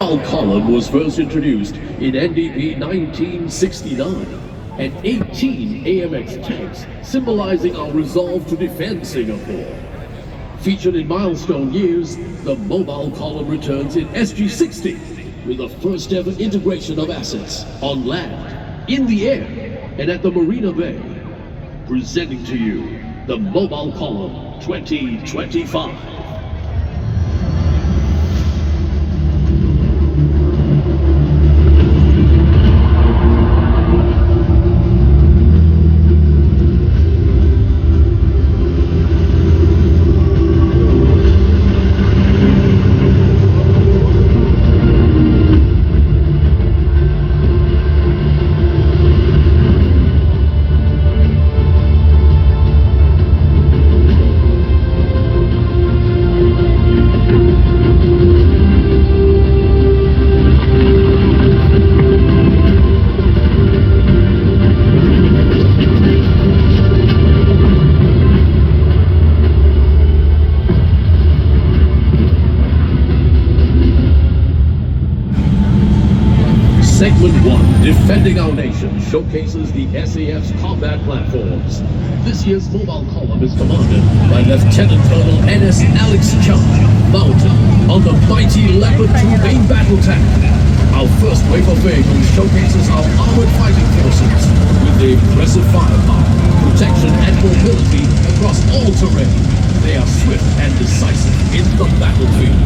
Mobile column was first introduced in NDP 1969 and 18 AMX tanks, symbolizing our resolve to defend Singapore. Featured in milestone years, the mobile column returns in SG-60 with the first ever integration of assets on land, in the air, and at the Marina Bay. Presenting to you the Mobile Column 2025. Segment 1, Defending Our Nation, showcases the SAF's combat platforms. This year's mobile column is commanded by Lieutenant Colonel N.S. Alex Chung, mounted on the mighty Leopard 2 main battle tank. Our first wave of vehicles showcases our armored fighting forces with the impressive firepower, protection and mobility across all terrain. They are swift and decisive in the battlefield.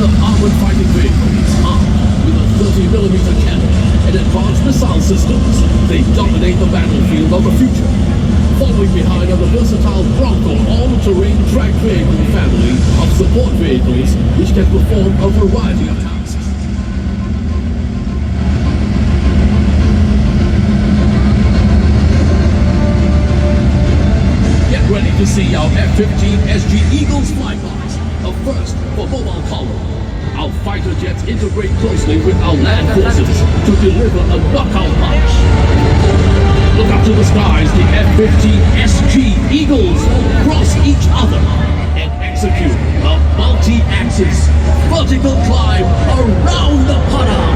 Armored fighting vehicles armed with a 30mm cannon and advanced missile systems. They dominate the battlefield of the future. Following behind are the versatile Bronco all-terrain tracked vehicle family of support vehicles which can perform a variety of tasks. Get ready to see our F-15 SG Eagles flypast, a first for mobile column. Our fighter jets integrate closely with our land forces to deliver a knockout punch. Look up to the skies, the F-15 SG Eagles cross each other and execute a multi-axis vertical climb around the Panama.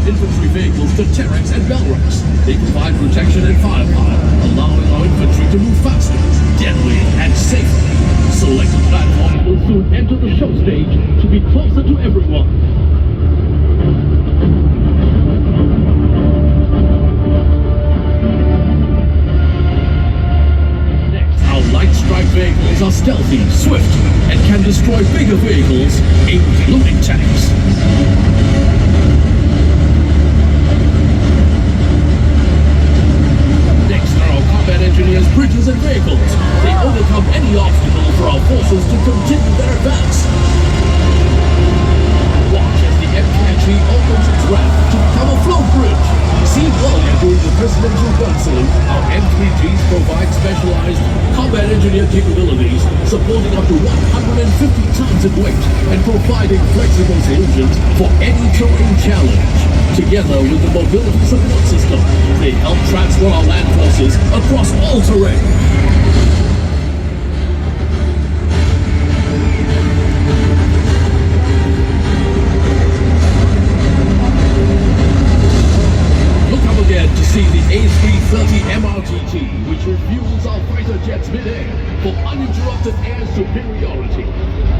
Infantry vehicles to Terrex and Belrex. They provide protection and firepower, allowing our infantry to move faster, deadly, and safely. Selected platforms will soon enter the show stage to be closer to everyone. Next, our light strike vehicles are stealthy, swift, and can destroy bigger vehicles, including tanks. Engineers, bridges, and vehicles. They overcome any obstacle for our forces to continue their advance. Watch as the M23 opens its ramp to become a float bridge. Seen earlier during the presidential gun salute, our M3Gs provide specialized combat engineer capabilities, supporting up to 150 tons in weight and providing flexible solutions for any terrain challenge. Together with the mobility support system, they help transfer our land forces across all terrain. Look up again to see the A330 MRTT, which refuels our fighter jets mid-air for uninterrupted air superiority.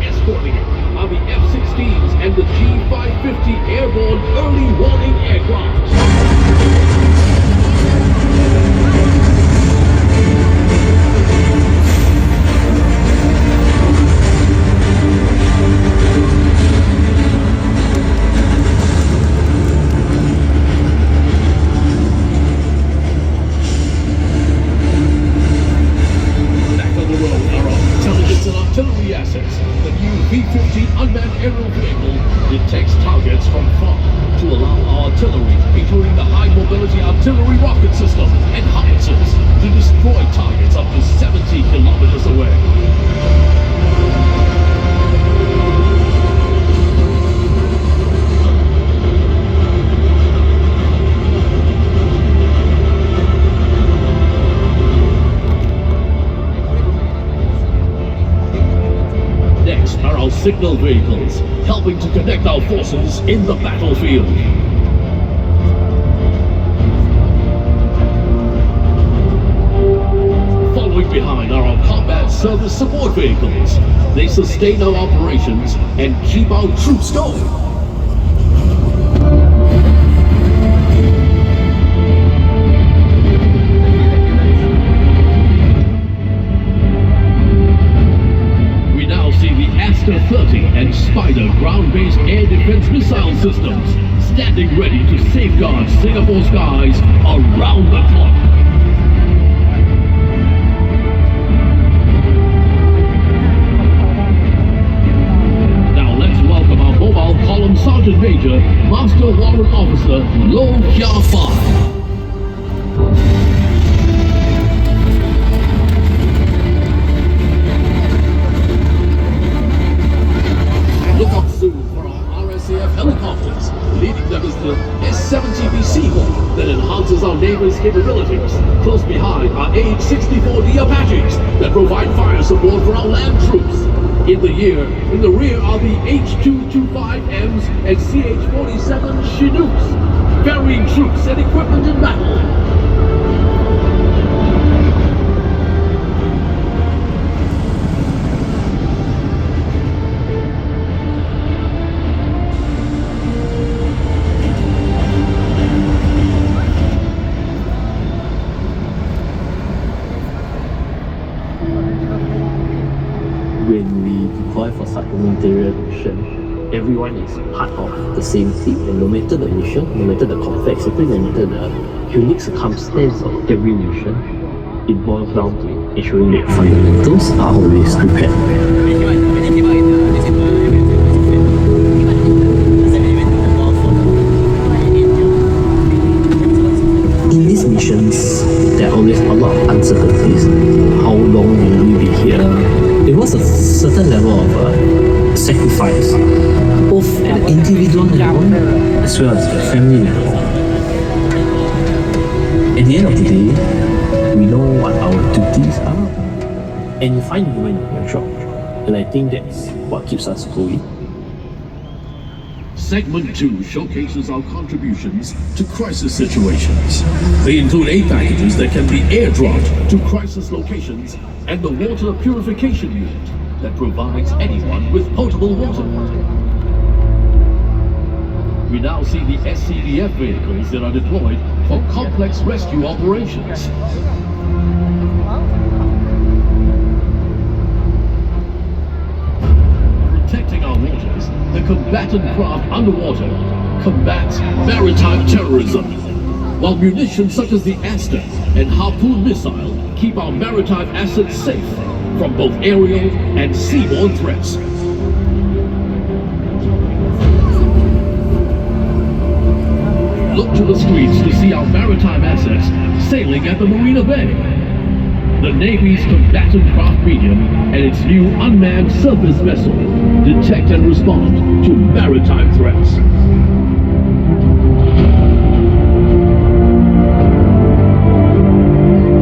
Escorting it are the F-16s and the G550 airborne early warning aircraft. signal vehicles, helping to connect our forces in the battlefield. Following behind are our combat service support vehicles. They sustain our operations and keep our troops going. We now see the Aster 30 and Spider ground-based air defense missile systems standing ready to safeguard Singapore skies around the clock. Column Sergeant Major, Master Warrant Officer, Low Hia Fai. Look up soon for our RSAF helicopters. Leading them is the S-70B Seahawk that enhances our Navy's capabilities. Close behind are AH-64D Apaches that provide fire support for our land troops. In the rear are the H-225Ms and CH-47 Chinooks, ferrying troops and equipment in battle. When we deploy for such humanitarian mission, everyone is part of the same team, and no matter the mission, no matter the complexity, no matter the unique circumstance of every mission, it boils down to ensuring that fundamentals are always prepared. In these missions, there are always a lot of uncertainties. How long will we be here? It was a certain level of sacrifice, both at the individual level as well as the family level. At the end of the day, we know what our duties are, and you find human in your job. And I think that's what keeps us going. Segment 2 showcases our contributions to crisis situations. They include aid packages that can be airdropped to crisis locations and the water purification unit that provides anyone with potable water. We now see the SCDF vehicles that are deployed for complex rescue operations. Protecting our waters, the combatant craft underwater combats maritime terrorism, while munitions such as the Aster and Harpoon missile keep our maritime assets safe from both aerial and seaborne threats. Look to the screens to see our maritime assets sailing at the Marina Bay. The Navy's combatant craft medium and its new unmanned surface vessel detect and respond to maritime threats.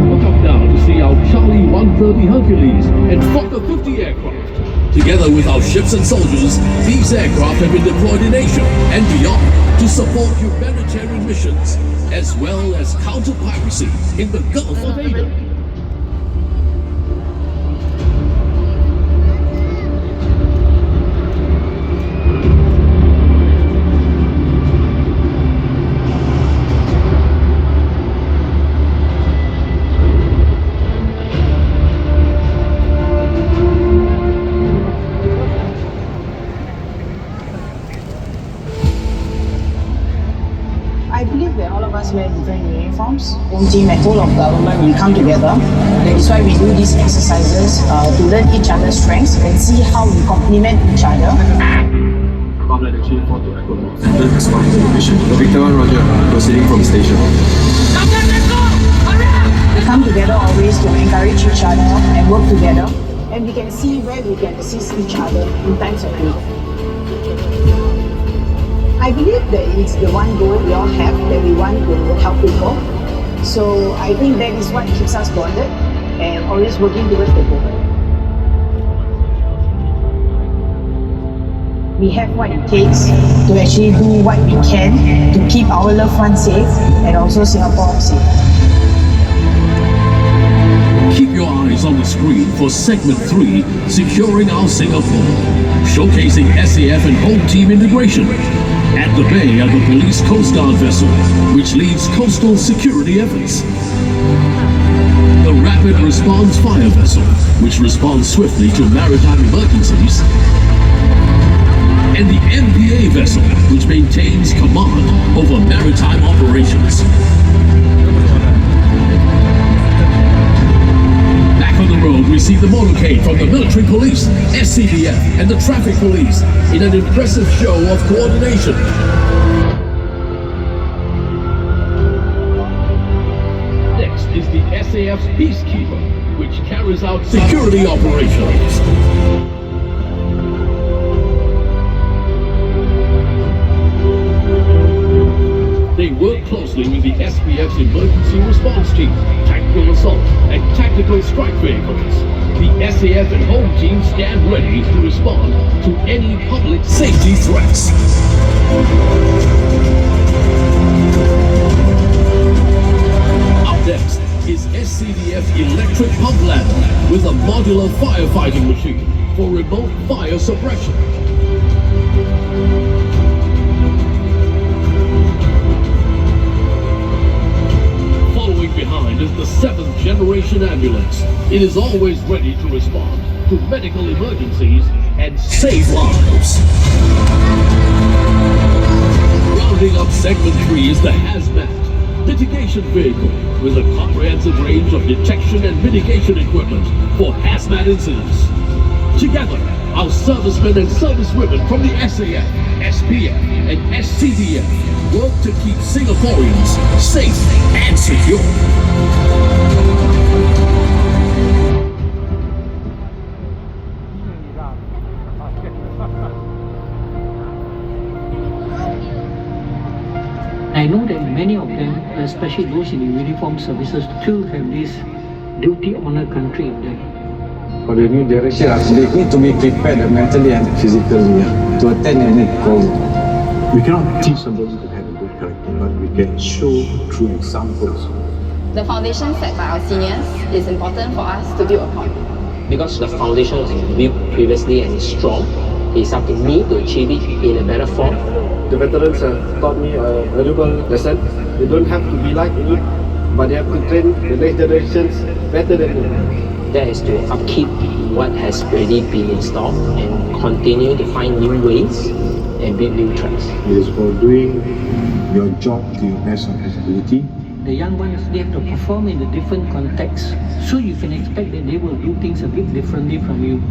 Look up now to see our Charlie 130 Hercules and Fokker 50 aircraft. Together with our ships and soldiers, these aircraft have been deployed in Asia and beyond to support humanitarian missions as well as counter piracy in the Gulf of Aden. I believe that all of us wear different uniforms. Home team and whole of government will come together. That is why we do these exercises to learn each other's strengths and see how we complement each other. Center responding to the mission. Victor 1, Roger. Proceeding from station. We come together always to encourage each other and work together, and we can see where we can assist each other in times of need. I believe that it's the one goal we all have, that we want to help people. So I think that is what keeps us bonded and always working towards the goal. we have what it takes to actually do what we can to keep our loved ones safe and also Singapore safe. Keep your eyes on the screen for segment 3, Securing Our Singapore, showcasing SAF and home team integration. At the bay are the police Coast Guard vessel, which leads coastal security efforts. The Rapid Response Fire Vessel, which responds swiftly to maritime emergencies. And the NDP vessel, which maintains command over maritime operations. Back on the road, we see the motorcade from the military police, SCDF, and the traffic police in an impressive show of coordination. Next is the SAF's Peacekeeper, which carries out security operations. They work closely with the SPF's emergency response team, tactical assault, and tactical strike vehicles. The SAF and home teams stand ready to respond to any public safety threats. Up next is SCDF's electric pump ladder with a modular firefighting machine for remote fire suppression. Behind is the 7th generation ambulance. It is always ready to respond to medical emergencies and save lives. Rounding up segment 3 is the hazmat mitigation vehicle with a comprehensive range of detection and mitigation equipment for hazmat incidents. Together, our servicemen and servicewomen from the SAF, SPF, and SCDF work to keep Singaporeans safe and secure. I know that many of them, especially those in the uniformed services, still have this duty, honor, country in them. For the new generation, they need to be prepared mentally and physically to attend any call. We cannot teach somebody to have a good character, but we can show through examples. The foundation set by our seniors is important for us to build upon. Because the foundation was built previously and is strong, it's up to me to achieve it in a better form. The veterans have taught me a valuable lesson. They don't have to be like me, but they have to train the next generations better than me. That is to upkeep what has already been installed and continue to find new ways and build new tracks. It is for doing your job to your best of your ability. The young ones, they have to perform in a different context, so you can expect that they will do things a bit differently from you.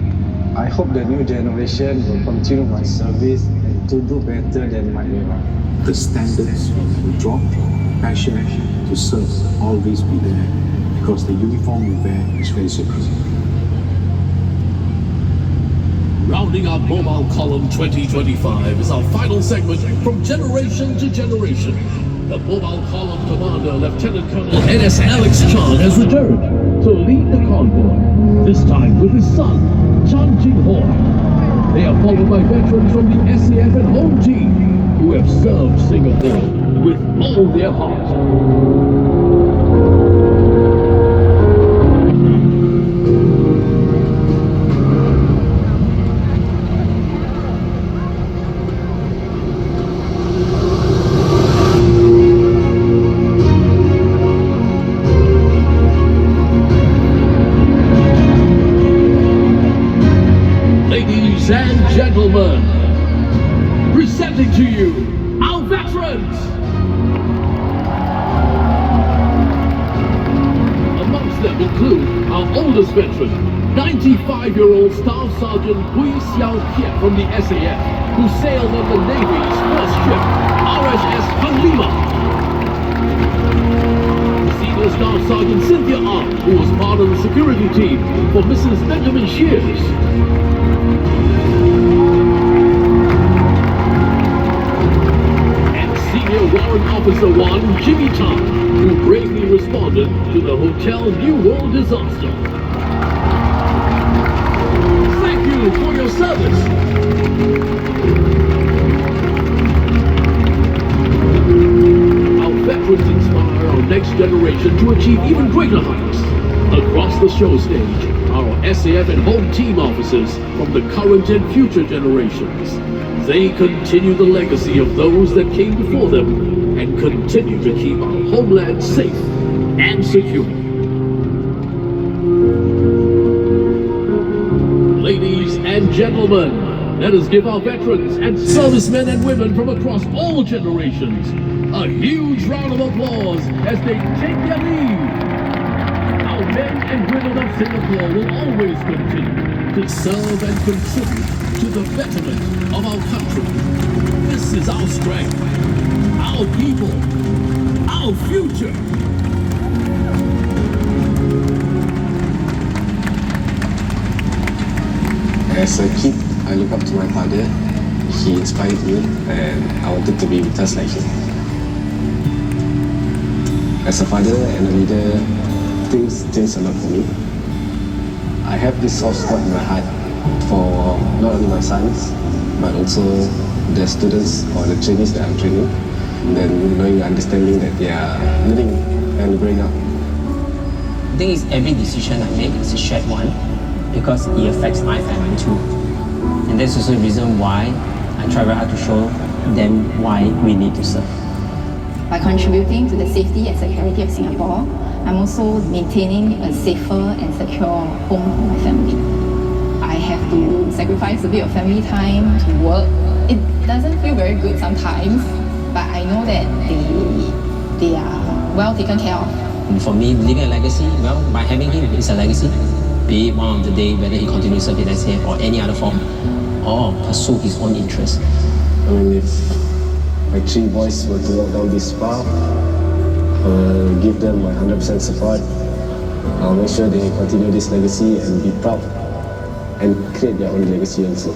I hope the new generation will continue my service and to do better than my era. The standards will drop, passion to serve always be there, because the uniform we wear is very sacred. Rounding up Mobile Column 2025 is our final segment from generation to generation. The Mobile Column Commander, Lieutenant Colonel NS Alex Chan, has returned to lead the convoy, this time with his son, Chan Jing Hoi. They are followed by veterans from the SAF and home team who have served Singapore with all their heart. Ladies and gentlemen, presenting to you our veterans. Amongst them include our oldest veteran, 95-year-old Staff Sergeant Hui Xiao Kiat from the SAF, who sailed on the Navy's first ship, RHS Panglima. Senior Staff Sergeant Cynthia Ang, who was part of the security team for Mrs. Benjamin Shears. Senior Warrant Officer 1, Jimmy Tan, who bravely responded to the Hotel New World disaster. Thank you, you for your service. Our veterans inspire our next generation to achieve even greater heights. Across the show stage, our SAF and home team officers from the current and future generations. They continue the legacy of those that came before them and continue to keep our homeland safe and secure. Ladies and gentlemen, let us give our veterans and servicemen and women from across all generations a huge round of applause as they take their leave. Our men and women of Singapore will always continue to serve and contribute to the betterment of our country. This is our strength, our people, our future. As a kid, I look up to my father. He inspired me and I wanted to be just like him. As a father and a leader, things change a lot for me. I have this soft spot in my heart for not only my sons, but also the students or the trainees that I'm training. And then knowing, understanding that they are learning and growing up. I think it's every decision I make is a shared one because it affects my family too. And that's also the reason why I try very hard to show them why we need to serve. By contributing to the safety and security of Singapore, I'm also maintaining a safer and secure home for my family. I have to sacrifice a bit of family time to work. It doesn't feel very good sometimes, but I know that they are well taken care of. And for me, leaving a legacy, well, by having him, it's a legacy. Be it one of the day, whether he continues to serve in SAF or any other form, or pursue his own interests. I mean, if my 3 boys were to walk down this path, give them my 100% support. I'll make sure they continue this legacy and be proud and create their own legacy also.